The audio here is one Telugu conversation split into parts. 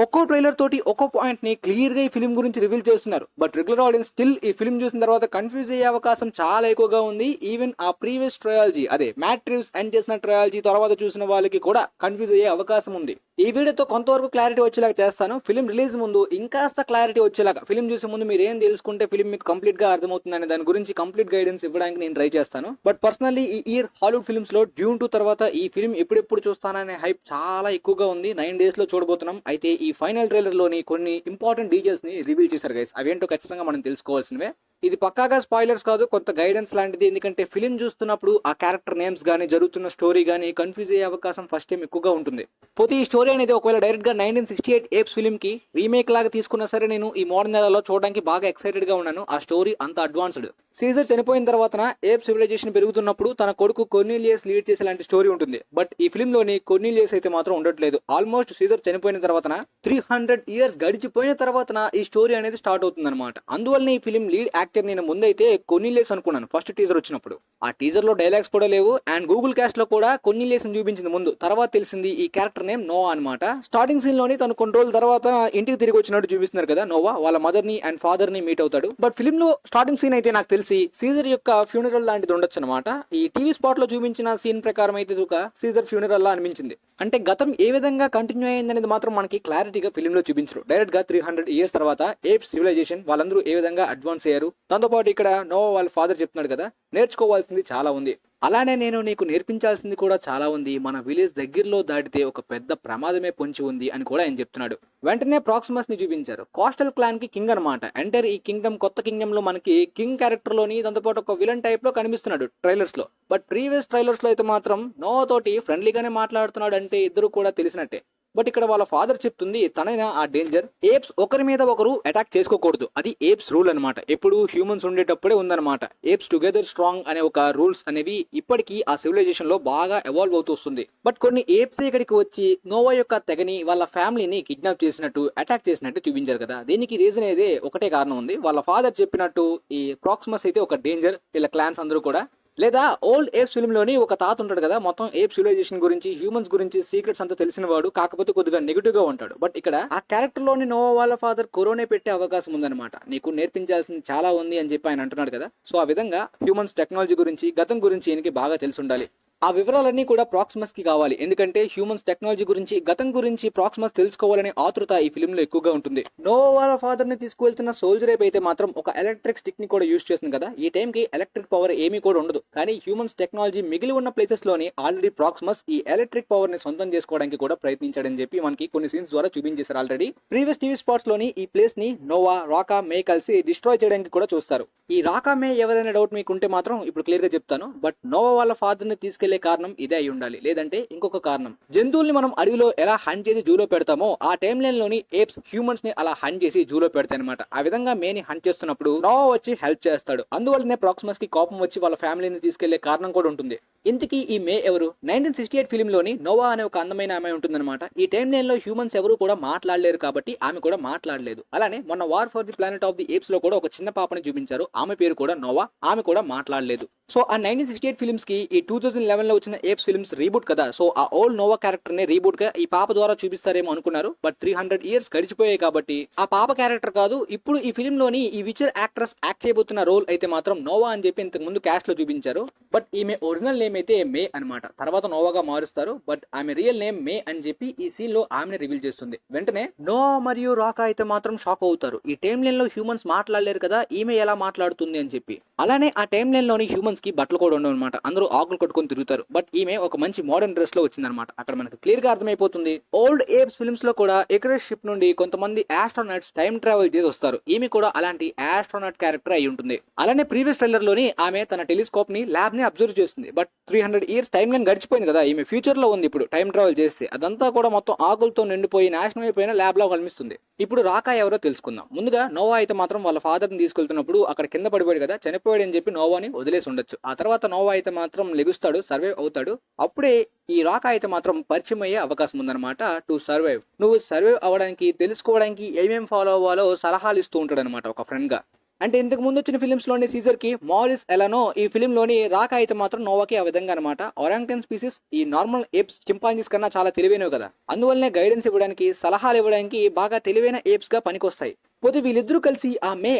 ఒక్కో ట్రైలర్ తోటి ఒక్కో పాయింట్ ని క్లియర్ గా ఈ ఫిలిం గురించి రివీల్ చేస్తున్నారు. బట్ రెగ్యులర్ ఆడియన్స్ స్టిల్ ఈ ఫిలిం చూసిన తర్వాత కన్ఫ్యూజ్ అయ్యే అవకాశం చాలా ఎక్కువగా ఉంది. ఈవెన్ ఆ ప్రీవియస్ ట్రయాలజీ, అదే మ్యాట్ రీవ్స్ ఎండ్ చేసిన ట్రయాలజీ తర్వాత చూసిన వాళ్ళకి కూడా కన్ఫ్యూజ్ అయ్యే అవకాశం ఉంది. ఈ వీడియోతో కొంతవరకు క్లారిటీ వచ్చేలాగా చేస్తాను. ఫిలిం రిలీజ్ ముందు ఇంకాస్త క్లారిటీ వచ్చేలాగా, ఫిలిం చూసే ముందు మీరు ఏం తెలుసుకుంటే ఫిలిం మీకు కంప్లీట్ గా అర్థమవుతుంది అనే దాని గురించి కంప్లీట్ గైడెన్స్ ఇవ్వడానికి నేను ట్రై చేస్తాను. బట్ పర్సనల్లీ ఈ ఇయర్ హాలీవుడ్ ఫిల్మ్స్ లో డ్యూన్ 2 తర్వాత ఈ ఫిలిం ఎప్పుడెప్పుడు చూస్తాననే హైప్ చాలా ఎక్కువగా ఉంది. 9 days లో చూడబోతున్నాం. అయితే ఈ ఫైనల్ ట్రైలర్ లోని కొన్ని ఇంపార్టెంట్ డీటెయిల్స్ ని రివీల్ చేశారు గైస్. అవేంటో ఖచ్చితంగా మనం తెలుసుకోవాల్సినవే. ఇది పక్కాగా స్పాయిలర్స్ కాదు, కొంత గైడెన్స్ లాంటిది. ఎందుకంటే ఫిలిం చూస్తున్నప్పుడు ఆ క్యారెక్టర్ నేమ్స్ గానీ, జరుగుతున్న స్టోరీ గానీ కన్ఫ్యూజ్ అయ్యే అవకాశం ఫస్ట్ టైం ఎక్కువగా ఉంటుంది. పోతే ఈ స్టోరీ అనేది ఒకవేళ డైరెక్ట్ గా 1968 ఏప్స్ ఫిలిం కి రీమేక్ లాగా తీసుకున్నా సరే, నేను ఈ మోడర్న్ ఎరాలో చూడడానికి బాగా ఎక్సైటెడ్ గా ఉన్నాను. ఆ స్టోరీ అంత అడ్వాన్స్డ్. సీజర్ చనిపోయిన తర్వాత ఏప్ సివిలైజేషన్ పెరుగుతున్నప్పుడు తన కొడుకు కొర్నీలియస్ లీడ్ చేసే లాంటి స్టోరీ ఉంటుంది. బట్ ఈ ఫిలిం లోని కొర్నీలియస్ అయితే మాత్రం ఉండట్లేదు. ఆల్మోస్ట్ సీజర్ చనిపోయిన తర్వాత 300 years గడిచిపోయిన తర్వాత ఈ స్టోరీ అనేది స్టార్ట్ అవుతుంది అనమాట. అందువల్ల ఈ ఫిలిం లీడ్ యాక్టర్ నేను ముందైతే కొర్నీలియస్ అనుకున్నాను ఫస్ట్ టీజర్ వచ్చినప్పుడు. ఆ టీజర్ లో డైలాగ్స్ కూడా లేవు, అండ్ గూగుల్ క్యాస్ట్ లో కూడా కొర్నీలియస్ చూపించింది ముందు. తర్వాత తెలిసింది ఈ క్యారెక్టర్ నేమ్ నోవా అనమాట. స్టార్టింగ్ సీన్ లోని తను కొన్ని రోజుల తర్వాత ఇంటికి తిరిగి వచ్చినట్టు చూపిస్తున్నారు కదా. నోవా వాళ్ళ మదర్ ని అండ్ ఫాదర్ ని మీట్ అవుతాడు. బట్ ఫిలిం లో స్టార్టింగ్ సీన్ అయితే నాకు తెలిసి సీజర్ యొక్క ఫ్యూనరల్ లాంటిది ఉండొచ్చు అనమాట. ఈ టీవీ స్పాట్ లో చూపించిన సీన్ ప్రకారం అయితే ఒక సీజర్ ఫ్యూనరల్ లా అనిపించింది. అంటే గతం ఏ విధంగా కంటిన్యూ అయ్యిందనేది మాత్రం మనకి క్లారిటీగా ఫిలిం లో చూపించరు. డైరెక్ట్ గా 300 years తర్వాత ఏప్ సివిలైజేషన్ వాళ్ళందరూ ఏ విధంగా అడ్వాన్స్ అయ్యారు. దాంతో పాటు ఇక్కడ నోవా వాళ్ళ ఫాదర్ చెప్తున్నాడు కదా, నేర్చుకోవాల్సింది చాలా ఉంది. అలానే నేను నీకు నేర్పించాల్సింది కూడా చాలా ఉంది. మన విలేజ్ దగ్గరలో దాటితే ఒక పెద్ద ప్రమాదమే పొంచి ఉంది అని కూడా ఆయన చెప్తున్నాడు. వెంటనే ప్రాక్సిమస్ ని చూపించారు. కోస్టల్ క్లాన్ కి కింగ్ అనమాట. ఎంటర్ ఈ కింగ్డమ్, కొత్త కింగ్డమ్ లో మనకి కింగ్ క్యారెక్టర్ లోని దాంతోపాటు ఒక విలన్ టైప్ లో కనిపిస్తున్నాడు ట్రైలర్స్ లో. బట్ ప్రీవియస్ ట్రైలర్స్ లో అయితే మాత్రం నోవా తోటి ఫ్రెండ్లీగానే మాట్లాడుతున్నాడు. అంటే ఇద్దరు కూడా తెలిసినట్టే. బట్ ఇక్కడ వాళ్ళ ఫాదర్ చెప్తుంది తనైనా ఆ డేంజర్. ఏప్స్ ఒకరి మీద ఒకరు అటాక్ చేసుకోకూడదు, అది ఏప్స్ రూల్ అనమాట. ఎప్పుడు హ్యూమన్స్ ఉండేటప్పుడే ఉందన్నమాట. ఏప్స్ టుగెదర్ స్ట్రాంగ్ అనే ఒక రూల్స్ అనేవి ఇప్పటికీ ఆ సివిలైజేషన్ లో బాగా ఎవాల్వ్ అవుతూ వస్తుంది. బట్ కొన్ని ఏప్స్ ఇక్కడికి వచ్చి నోవా యొక్క తెగని, వాళ్ళ ఫ్యామిలీని కిడ్నాప్ చేసినట్టు, అటాక్ చేసినట్టు చూపించారు కదా. దీనికి రీజన్ అయితే ఒకటే కారణం ఉంది. వాళ్ళ ఫాదర్ చెప్పినట్టు ఈ ప్రాక్సిమస్ అయితే ఒక డేంజర్. వీళ్ళ క్లాన్స్ అందరూ కూడా, లేదా ఓల్డ్ ఏప్స్ ఫిల్మ్ లోని ఒక తాత ఉంటాడు కదా, మొత్తం ఏప్ సివిలైజేషన్ గురించి, హ్యూమన్స్ గురించి సీక్రెట్స్ అంతా తెలిసిన వాడు, కాకపోతే కొద్దిగా నెగిటివ్ గా ఉంటాడు. బట్ ఇక్కడ ఆ క్యారెక్టర్ లోని నోవా వాళ్ళ ఫాదర్ కరోనే పెట్టే అవకాశం ఉందన్నమాట. నీకు నేర్పించాల్సింది చాలా ఉంది అని చెప్పి ఆయన అంటున్నాడు కదా. సో ఆ విధంగా హ్యూమన్స్ టెక్నాలజీ గురించి, గతం గురించి ఈయనకి బాగా తెలిసి ఉండాలి. ఆ వివరాలన్నీ కూడా ప్రాక్సిమస్ కి కావాలి. ఎందుకంటే హ్యూమన్స్ టెక్నాలజీ గురించి, గతం గురించి ప్రాక్సిమస్ తెలుసుకోవాలనే ఆతృత ఈ ఫిలిం లో ఎక్కువగా ఉంటుంది. నోవా వాళ్ళ ఫాదర్ ని తీసుకువెళ్తున్న సోల్జర్ అయితే మాత్రం ఒక ఎలక్ట్రిక్ స్టిక్ ని కూడా యూజ్ చేస్తుంది కదా. ఈ టైం కి ఎలక్ట్రిక్ పవర్ ఏమీ కూడా ఉండదు. కానీ హ్యూమన్స్ టెక్నాలజీ మిగిలి ఉన్న ప్లేసెస్ లోని ఆల్రెడీ ప్రాక్సిమస్ ఈ ఎలక్ట్రిక్ పవర్ ని సొంతం చేసుకోవడానికి కూడా ప్రయత్నించాడని చెప్పి మనకి కొన్ని సీన్స్ ద్వారా చూపించేశారు ఆల్రెడీ. ప్రీవియస్ టీవీ స్పాట్స్ లోని ఈ ప్లేస్ ని నోవా, రాకా, మే కలిసి డిస్ట్రాయ్ చేయడానికి కూడా చూస్తారు. ఈ రాకా, మే ఎవరైనా డౌట్ మీకు ఉంటే మాత్రం ఇప్పుడు క్లియర్ గా చెప్తాను. బట్ నోవా వాళ్ళ ఫాదర్ ని తీసుకెళ్లే కారణం ఇదే అయి ఉండాలి, లేదంటే ఇంకొక కారణం. జంతువుల్ని మనం అడవిలో ఎలా హంట్ చేసి జూలో పెడతామో, ఆ టైం లైన్ లోని ఏప్స్ హ్యూమన్స్ ని అలా హంట్ చేసి జూలో పెడతాయి అనమాట. ఆ విధంగా మేని హంట్ చేస్తున్నప్పుడు నోవా వచ్చి హెల్ప్ చేస్తాడు. అందువల్లనే ప్రాక్సిమస్ కి కోపం వచ్చి వాళ్ళ ఫ్యామిలీని తీసుకెళ్లే కారణం కూడా ఉంటుంది. ఇంతకీ ఈ మే ఎవరు? 1968 ఫిలిం లోని నోవా అనే ఒక అందమైన అమ్మాయి ఉంటుందన్నమాట. ఈ టైం లైన్ లో హ్యూమన్స్ ఎవరు కూడా మాట్లాడలేరు కాబట్టి ఆమె కూడా మాట్లాడలేదు. అలానే మొన్న war for the planet of the apes లో కూడా ఒక చిన్న పాపని చూపించారు. ఆమె పేరు కూడా నోవా. ఆమె కూడా మాట్లాడలేదు. సో ఆ 1968 ఫిలిమ్స్ కి ఈ 2011 లో వచ్చిన ఏప్స్ ఫిల్మ్స్ రీబూట్ కదా. సో ఆ ఓల్డ్ నోవా క్యారెక్టర్ ని రీబూట్ గా ఈ పాప ద్వారా చూపిస్తారేమో అనుకున్నారు. బట్ 300 years గడిచిపోయాయి కాబట్టి ఆ పాప క్యారెక్టర్ కాదు. ఇప్పుడు ఈ ఫిలిం లోని ఈ విచర్ యాక్ట్రెస్ యాక్ట్ చేయబోతున్న రోల్ అయితే మాత్రం నోవా అని చెప్పి ఇంతకు ముందు క్యాస్ట్ లో చూపించారు. బట్ ఈమె ఒరిజినల్ నేమ్ అయితే మే అనమాట. తర్వాత నోవాగా మారుస్తారు. బట్ ఆమె రియల్ నేమ్ మే అని చెప్పి ఈ సీన్ లో ఆమెను రివీల్ చేస్తుంది. వెంటనే నోవా మరియు రాకా అయితే మాత్రం షాక్ అవుతారు. ఈ టైం లైన్ లో హ్యూమన్స్ మాట్లాడలేరు కదా, ఈమె ఎలా మాట్లాడుతుంది అని చెప్పి. అలానే ఆ టైం లైన్ లోని హ్యూమన్స్ కి బట్టలు కూడా ఉండవు అనమాట. అందరూ ఆకులు కట్టుకొని తిరుగుతారు. బట్ ఈమె ఒక మంచి మోడర్న్ డ్రెస్ లో వచ్చిందనమాట. అక్కడ మనకు క్లియర్ గా అర్థమైపోతుంది. ఓల్డ్ ఏప్స్ ఫిల్మ్స్ లో కూడా ఎకరస్ షిప్ నుండి కొంతమంది ఆస్ట్రోనట్స్ టైం ట్రావెల్ చేసి వస్తారు. ఈమె కూడా అలాంటి ఆస్ట్రోనట్ క్యారెక్టర్ అయి ఉంటుంది. అలానే ప్రీవియస్ ట్రైలర్ లోని ఆమె తన టెలిస్కోప్ ని, ల్యాబ్ ని అబ్జర్వ్ చేస్తుంది. బట్ 300 years టైం లైన్ గడిచిపోయింది కదా, ఈమె ఫ్యూచర్ లో ఉంది ఇప్పుడు టైం ట్రావెల్ చేస్తే. అదంతా కూడా మొత్తం ఆకులతో నిండిపోయి నాశనం అయిపోయిన ల్యాబ్ లో కనిపిస్తుంది. ఇప్పుడు రాకా ఎవరో తెలుసుకుందాం. ముందుగా నోవా అయితే మాత్రం వాళ్ళ ఫాదర్ ని తీసుకెళ్తున్నప్పుడు అక్కడ కింద పడిపోయాడు కదా, చనిపోయాడు అని చెప్పి నోవాని వదిలేసి ఉండొచ్చు. ఆ తర్వాత నోవా అయితే మాత్రం లెగుస్తాడు, సర్వైవ్ అవుతాడు. అప్పుడే ఈ రాకా అయితే మాత్రం పరిచయం అయ్యే అవకాశం ఉందన్నమాట. టు సర్వైవ్, నువ్వు సర్వైవ్ అవ్వడానికి, తెలుసుకోవడానికి ఏమేం ఫాలో అవ్వాలో సలహాలు ఇస్తూ ఉంటాడు అనమాట ఒక ఫ్రెండ్ గా. అంటే ఇంతకు ముందు వచ్చిన ఫిలిమ్స్ లోని సీజర్ కి మారిస్ ఎలానో ఈ ఫిలిం లోని రాక అయితే మాత్రం నోవాకి ఆ విధంగా అనమాట. ఒరాంగ్టన్ స్పీసీస్ ఈ నార్మల్ ఏప్స్ చింపాంజీస్ కన్నా చాలా తెలివైనవి కదా, అందువల్లనే గైడెన్స్ ఇవ్వడానికి సలహాలు ఇవ్వడానికి బాగా తెలివైన ఏప్స్ గా పనికొస్తాయి. పోతే వీళ్ళిద్దరూ కలిసి ఆ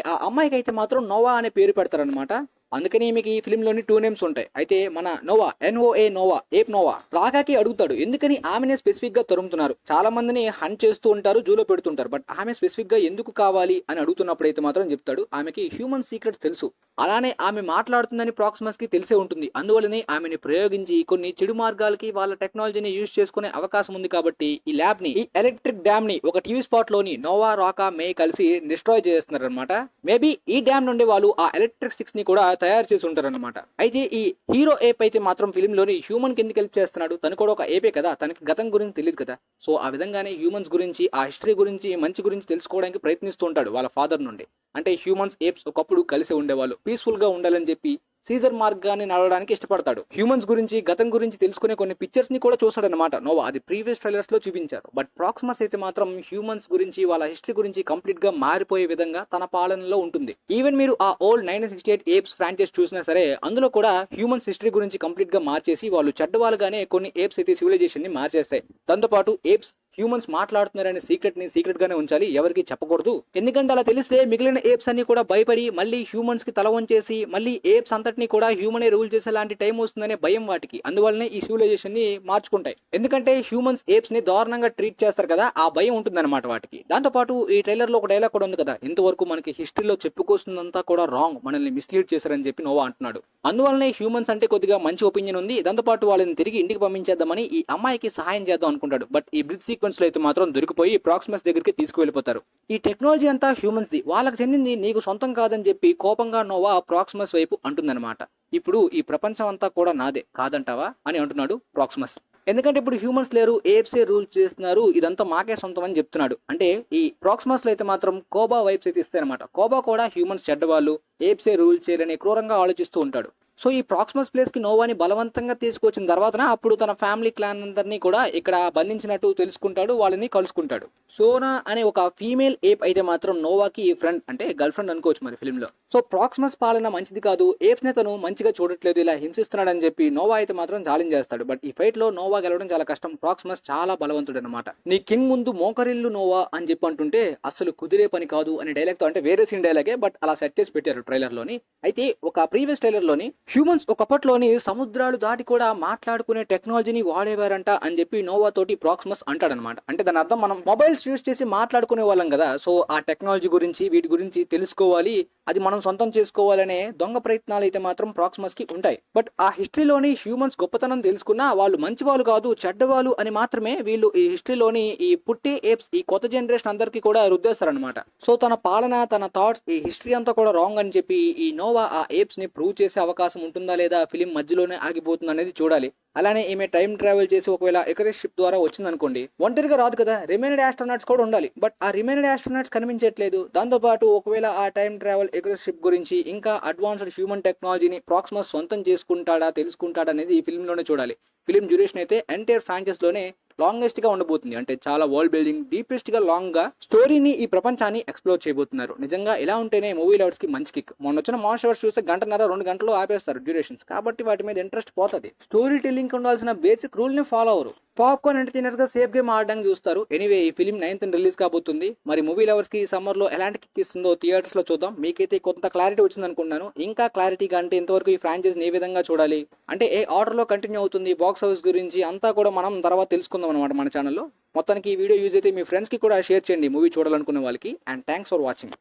అమ్మాయికి అయితే మాత్రం నోవా అనే పేరు పెడతారనమాట. అందుకని మీకు ఈ ఫిల్మ్ లోని 2 నేమ్స్ ఉంటాయి. అయితే మన నోవా NOA నోవా ఏప్ నోవా రాకాకి అడుగుతాడు ఎందుకని ఆమెనే స్పెసిఫిక్ గా తరుముతున్నారు, చాలా మందిని హంట్ చేస్తూ ఉంటారు, జూలో పెడుతుంటారు, బట్ ఆమె స్పెసిఫిక్ గా ఎందుకు కావాలి అని అడుగుతున్నప్పుడు అయితే మాత్రం చెప్తాడు ఆమెకి హ్యూమన్ సీక్రెట్స్ తెలుసు, అలానే ఆమె మాట్లాడుతుందని ప్రాక్సిమస్ కి తెలిసే ఉంటుంది, అందువల్లనే ఆమెని ప్రయోగించి కొన్ని చెడు మార్గాలకి వాళ్ళ టెక్నాలజీని యూజ్ చేసుకునే అవకాశం ఉంది. కాబట్టి ఈ ల్యాబ్ ని, ఈ ఎలక్ట్రిక్ డ్యామ్ ని ఒక టీవీ స్పాట్ లోని నోవా రాకా మే కలిసి డిస్ట్రాయ్ చేస్తున్నారు అనమాట. మేబీ ఈ డ్యామ్ నుండి వాళ్ళు ఆ ఎలక్ట్రిక్ స్టిక్స్ ని కూడా తయారు చేసి ఉంటారు అనమాట. అయితే ఈ హీరో ఏప్ అయితే మాత్రం ఫిలిం లోని హ్యూమన్ కిందకి హెల్ప్ చేస్తున్నాడు, తను కూడా ఒక ఏపే కదా, తనకి గతం గురించి తెలియదు కదా, సో ఆ విధంగానే హ్యూమన్స్ గురించి, ఆ హిస్టరీ గురించి, మంచి గురించి తెలుసుకోవడానికి ప్రయత్నిస్తూ ఉంటాడు వాళ్ళ ఫాదర్ నుండి. అంటే హ్యూమన్స్ ఏప్స్ ఒకప్పుడు కలిసి ఉండేవాళ్ళు, పీస్ఫుల్ గా ఉండాలని చెప్పి సీజర్ మార్గాన్ని నడవడానికి ఇష్టపడతాడు. హ్యూమన్స్ గురించి, గతం గురించి తెలుసుకునే కొన్ని పిక్చర్స్ ని కూడా చూస్తాడనమాట నోవా. అది ప్రీవియస్ ట్రైలర్స్ లో చూపించారు. బట్ ప్రాక్సిమస్ అయితే మాత్రం హ్యూమన్స్ గురించి, వాళ్ళ హిస్టరీ గురించి కంప్లీట్ గా మారిపోయే విధంగా తన పాలనలో ఉంటుంది. ఈవెన్ మీరు ఆ ఓల్డ్ 1968 ఏప్స్ ఫ్రాంచైజ్ చూసినా సరే అందులో కూడా హ్యూమన్స్ హిస్టరీ గురించి కంప్లీట్ గా మార్చేసి వాళ్ళు చెడ్డవాళ్ళుగానే కొన్ని ఏప్స్ అయితే సివిలైజేషన్ ని మార్చేస్తాయి. దాంతోపాటు ఏప్స్ హ్యూమన్స్ మాట్లాడుతున్నారనే సీక్రెట్ గానే ఉంచాలి, ఎవరికి చెప్పకూడదు. ఎందుకంటే అలా తెలిస్తే మిగిలిన ఏప్స్ అన్ని కూడా భయపడి మళ్ళీ హ్యూమన్స్ కి తల వంచేసి మళ్ళీ ఏప్స్ అంతటిని కూడా హ్యూమనే రూల్ చేసే లాంటి టైం వస్తుందనే భయం వాటికి, అందువల్లనే ఈ సివిలైజేషన్ ని మార్చుకుంటాయి. ఎందుకంటే హ్యూమన్స్ ఏప్స్ ని దారుణంగా ట్రీట్ చేస్తారు కదా, ఆ భయం ఉంటుందన్నమాట వాటికి. దాంతోపాటు ఈ ట్రైలర్ లో ఒక డైలాగ్ కూడా ఉంది కదా, ఇంతవరకు మనకి హిస్టరీలో చెప్పుకొస్తుందంతా కూడా రాంగ్, మనల్ని మిస్లీడ్ చేశారని చెప్పి నోవా అంటున్నాడు. అందువల్లనే హ్యూమన్స్ అంటే కొద్దిగా మంచి ఒపీనియన్ ఉంది. దాంతోపాటు వాళ్ళని తిరిగి ఇంటికి పంపించేద్దామని ఈ అమ్మాయికి సహాయం చేద్దాం అనుకుంటాడు. బట్ ఈ బ్రిడ్జ్ సీక్వెన్స్ లో అయితే మాత్రం దొరికిపోయి ప్రాక్సిమస్ దగ్గరికి తీసుకువెళ్ళిపోతారు. ఈ టెక్నాలజీ అంతా హ్యూమన్స్ ది, వాళ్ళకి చెందింది, నీకు సొంతం కాదని చెప్పి కోపంగా నోవా ప్రాక్సిమస్ వైపు అంటుందన్నమాట. ఇప్పుడు ఈ ప్రపంచం అంతా కూడా నాదే కాదంటావా అని అంటున్నాడు ప్రాక్సిమస్. ఎందుకంటే ఇప్పుడు హ్యూమన్స్ లేరు, ఏప్సే రూల్ చేస్తున్నారు, ఇదంతా మాకే సొంతం అని చెప్తున్నాడు. అంటే ఈ ప్రాక్సిమస్ లో అయితే మాత్రం కోబా వైబ్స్ అయితే ఇస్తాయన్నమాట. కోబా కూడా హ్యూమన్స్ చెడ్డవాళ్ళు, ఏప్సే రూల్ చేయాలని క్రూరంగా ఆలోచిస్తూ ఉంటాడు. సో ఈ ప్రాక్సిమస్ ప్లేస్ కి నోవాని బలవంతంగా తీసుకొచ్చిన తర్వాత అప్పుడు తన ఫ్యామిలీ క్లాన్ అందరినీ కూడా ఇక్కడ బంధించినట్టు తెలుసుకుంటాడు, వాళ్ళని కలుసుకుంటాడు. సోనా అనే ఒక ఫీమేల్ ఏప్ అయితే మాత్రం నోవాకి ఫ్రెండ్, అంటే గర్ల్ ఫ్రెండ్ అనుకోవచ్చు మరి ఫిల్మ్ లో. సో ప్రాక్సిమస్ పాలన మంచిది కాదు, ఏప్స్ నే తను మంచిగా చూడట్లేదు, ఇలా హింసిస్తున్నాడు అని చెప్పి నోవా అయితే మాత్రం ఛాలెంజ్ చేస్తాడు. బట్ ఈ ఫైట్ లో నోవా గెలవడం చాలా కష్టం, ప్రాక్సిమస్ చాలా బలవంతుడు అనమాట. నీ కింగ్ ముందు మోకరిల్లు నోవా అని చెప్పి అంటుంటే అసలు కుదిరే పని కాదు అనే డైలాగ్ తో, అంటే వేరే సీన్ డైలాగే బట్ అలా సెట్ చేసి పెట్టారు ట్రైలర్ లోని. అయితే ఒక ప్రీవియస్ ట్రైలర్ లోని హ్యూమన్స్ ఒకప్పట్లోని సముద్రాలు దాటి కూడా మాట్లాడుకునే టెక్నాలజీని వాడేవారంట అని చెప్పి నోవా తోటి ప్రాక్సిమస్ అంటాడనమాట. అంటే దాని అర్థం మనం మొబైల్స్ యూజ్ చేసి మాట్లాడుకునే వాళ్ళం కదా, సో ఆ టెక్నాలజీ గురించి, వీటి గురించి తెలుసుకోవాలి, అది మనం సొంతం చేసుకోవాలనే దొంగ ప్రయత్నాలు అయితే మాత్రం ప్రాక్సిమస్ కి ఉంటాయి. బట్ ఆ హిస్టరీలోని హ్యూమన్స్ గొప్పతనం తెలుసుకున్నా వాళ్ళు మంచి వాళ్ళు కాదు, చెడ్డవాళ్ళు అని మాత్రమే వీళ్ళు ఈ హిస్టరీలోని ఈ పుట్టే ఏప్స్, ఈ కొత్త జనరేషన్ అందరికీ కూడా రుద్దేస్తారనమాట. సో తన పాలన, తన థాట్స్, ఈ హిస్టరీ అంతా కూడా రాంగ్ అని చెప్పి ఈ నోవా ఆ ఏప్స్ ని ప్రూవ్ చేసే అవకాశం ఉంటుందా లేదా ఫిలిం మధ్యలోనే ఆగిపోతుంది అనేది చూడాలి. అలానే ఈమె టైం ట్రావెల్ చేసి ఒకవేళ ఎకరెస్ట్ షిప్ ద్వారా వచ్చిందనుకోండి, ఒంటరిగా రాదు కదా, రిమైనెడ్ ఆస్ట్రోనాట్స్ కూడా ఉండాలి. బట్ ఆ రిమైనెడ్ ఆస్ట్రోనాట్స్ కనిపించట్లేదు. దాంతోపాటు ఒకవేళ ఆ టైం ట్రావెల్ ఎకరెస్ట్ షిప్ గురించి ఇంకా అడ్వాన్స్డ్ హ్యూమన్ టెక్నాలజీని ప్రాక్సిమస్ సొంతం చేసుకుంటాడా, తెలుసుకుంటాడా అనేది ఈ ఫిల్మ్ లోనే చూడాలి. ఫిలిం డ్యూరేషన్ అయితే ఎంటైర్ ఫ్రాంచైజ్ లోనే లాంగెస్ట్ గా ఉండబోతుంది. అంటే చాలా వరల్డ్ బిల్డింగ్, డీపెస్ట్ గా లాంగ్ గా స్టోరీని, ఈ ప్రపంచాన్ని ఎక్స్ప్లోర్ చేయబోతున్నారు. నిజంగా ఇలా ఉంటేనే మూవీ లవర్స్ కి మంచి కిక్. మొన్న వచ్చిన మాన్స్టర్స్ చూస్తే 1.5-2 గంటలు ఆపేస్తారు డ్యూరేషన్స్, కాబట్టి వాటి మీద ఇంట్రెస్ట్ పోతుంది. స్టోరీ టెల్లింగ్ ఉండాల్సిన బేసిక్ రూల్ ని ఫాలో అవరు. పాప్కార్న్ ఎంటర్టైనర్ గా సేఫ్ గేమ్ ఆడడానికి చూస్తారు. ఎనీవే ఈ ఫిలిం 9th రిలీజ్ కాబోతుంది. మరి మూవీ లవర్స్ కి ఈ సమ్మర్ లో ఎలాంటి కిక్ ఇస్తుందో థియేటర్స్ లో చూద్దాం. మీకైతే కొంత క్లారిటీ వచ్చింది అనుకుంటున్నాను. ఇంకా క్లారిటీగా అంటే ఇంతవరకు ఈ ఫ్రాంచైజ్ ఏ విధంగా చూడాలి, అంటే ఏ ఆర్డర్ లో కంటిన్యూ అవుతుంది, బాక్స్ ఆఫీస్ గురించి అంతా కూడా మనం తర్వాత తెలుసుకుందాం అనమాట మన ఛానల్లో. మొత్తానికి ఈ వీడియో యూజ్ అయితే మీ ఫ్రెండ్స్ కి కూడా షేర్ చేయండి మూవీ చూడాలనుకునే వాళ్ళకి. And thanks for watching.